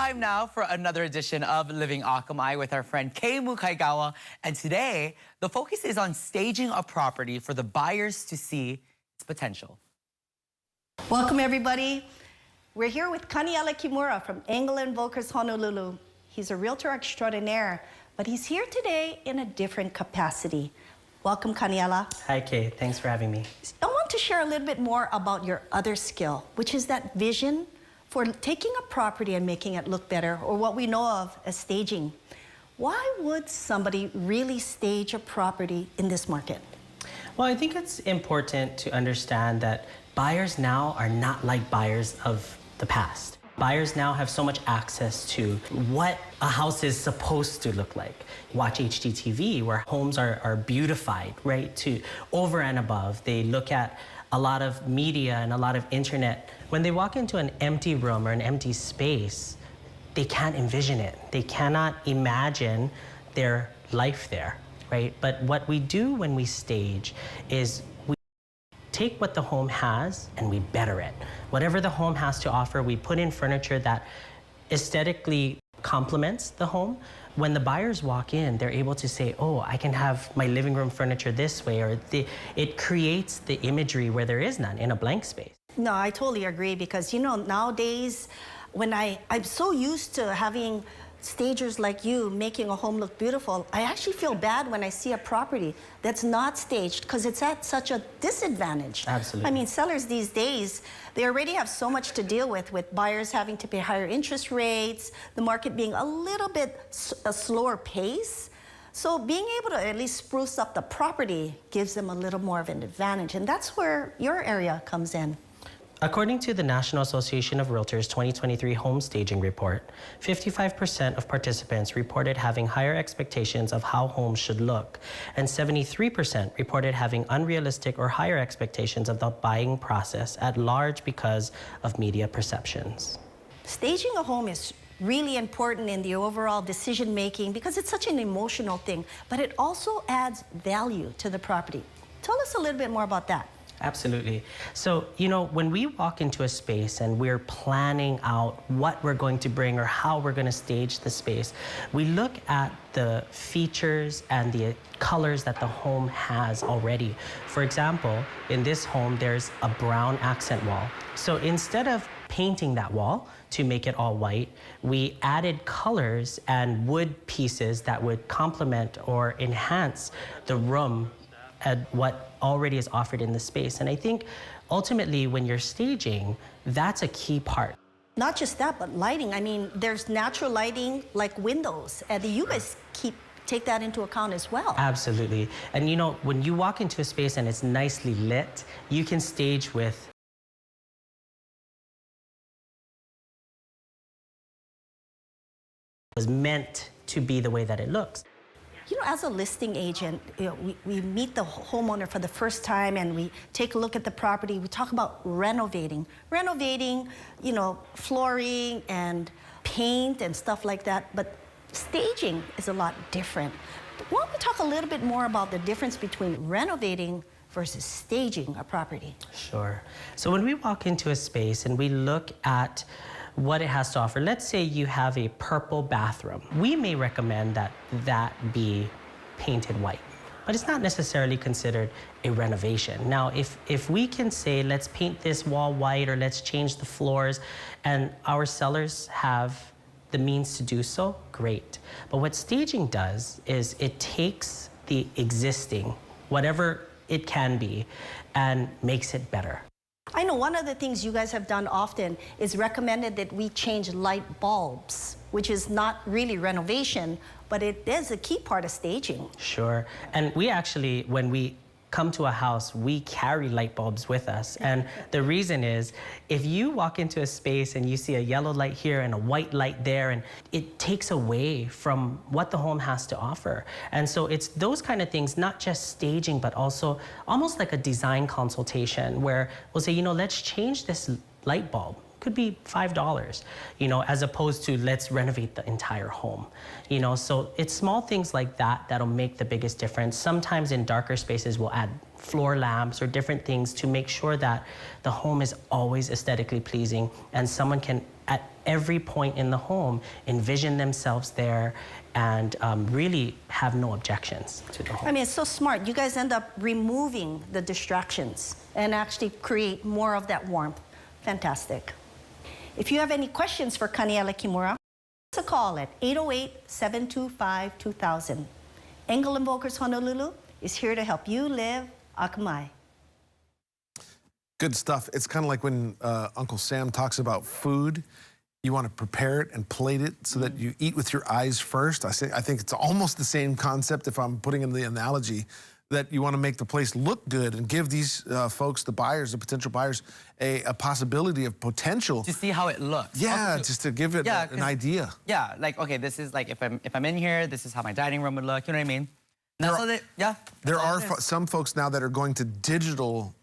time now for another edition of Living Akamai with our friend Kay Mukaegawa. And today, the focus is on staging a property for the buyers to see its potential. Welcome, everybody. We're here with Kaniela Kimura from Engel & Volkers Honolulu. He's a realtor extraordinaire, but he's here today in a different capacity. Welcome, Kaniela. Hi, Kay. Thanks for having me. I want to share a little bit more about your other skill, which is that vision for taking a property and making it look better, or what we know of as staging. Why would somebody really stage a property in this market? Well, I think it's important to understand that buyers now are not like buyers of the past. Buyers now have so much access to what a house is supposed to look like. Watch HGTV, where homes are beautified, right, to over and above. They look at a lot of media and a lot of internet. When they walk into an empty room or an empty space, they can't envision it. They cannot imagine their life there, right? But what we do when we stage is we take what the home has and we better it. Whatever the home has to offer, we put in furniture that aesthetically complements the home. When the buyers walk in, they're able to say, oh, I can have my living room furniture this way, or it creates the imagery where there is none in a blank space. No, I totally agree, because you know, nowadays, when I'm so used to having stagers like you making a home look beautiful, I actually feel bad when I see a property that's not staged, because it's at such a disadvantage. Absolutely. I mean, sellers these days, they already have so much to deal with buyers having to pay higher interest rates, the market being a little bit a slower pace. So being able to at least spruce up the property gives them a little more of an advantage, and that's where your area comes in. According to the National Association of Realtors 2023 Home Staging Report, 55% of participants reported having higher expectations of how homes should look, and 73% reported having unrealistic or higher expectations of the buying process at large because of media perceptions. Staging a home is really important in the overall decision making because it's such an emotional thing, but it also adds value to the property. Tell us a little bit more about that. Absolutely. So, you know, when we walk into a space and we're planning out what we're going to bring or how we're going to stage the space, we look at the features and the colors that the home has already. For example, in this home, there's a brown accent wall. So instead of painting that wall to make it all white, we added colors and wood pieces that would complement or enhance the room at what already is offered in the space. And I think ultimately when you're staging, that's a key part. Not just that, but lighting. I mean, there's natural lighting like windows, and you guys take that into account as well. Absolutely. And you know, when you walk into a space and it's nicely lit, you can stage with was meant to be the way that it looks. You know, as a listing agent, you know, we meet the homeowner for the first time and we take a look at the property. We talk about renovating. Renovating, you know, flooring and paint and stuff like that. But staging is a lot different. Why don't we talk a little bit more about the difference between renovating versus staging a property? Sure. So when we walk into a space and we look at what it has to offer. Let's say you have a purple bathroom. We may recommend that that be painted white, but it's not necessarily considered a renovation. Now, if we can say, let's paint this wall white or let's change the floors, and our sellers have the means to do so, great. But what staging does is it takes the existing, whatever it can be, and makes it better. I know one of the things you guys have done often is recommended that we change light bulbs, which is not really renovation, but it is a key part of staging. Sure. And we actually, when we come to a house, we carry light bulbs with us. And the reason is, if you walk into a space and you see a yellow light here and a white light there, and it takes away from what the home has to offer. And so it's those kind of things, not just staging, but also almost like a design consultation where we'll say, you know, let's change this light bulb could be $5, as opposed to let's renovate the entire home. So it's small things like that that'll make the biggest difference. Sometimes in darker spaces, we'll add floor lamps or different things to make sure that the home is always aesthetically pleasing and someone can, at every point in the home, envision themselves there and really have no objections to the home. I mean, it's so smart. You guys end up removing the distractions and actually create more of that warmth. Fantastic. If you have any questions for Kaniela Kimura, give us a call at 808-725-2000. Engel Invokers Honolulu is here to help you live Akamai. Good stuff. It's kind of like when Uncle Sam talks about food. You want to prepare it and plate it so that you eat with your eyes first. I think it's almost the same concept, if I'm putting in the analogy, that you want to make the place look good and give these folks, the buyers, the potential buyers, a possibility of potential. To see how it looks. Yeah, Also, just to give it an idea. Yeah, like, okay, this is like, if I'm in here, this is how my dining room would look, you know what I mean? That's how they, yeah. There are some folks now that are going to digital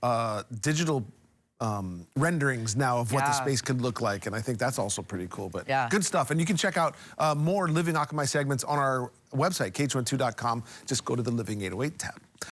renderings now of what the space could look like, and I think that's also pretty cool. But good stuff. And you can check out more Living Akamai segments on our website, kh12.com. Just go to the Living 808 tab.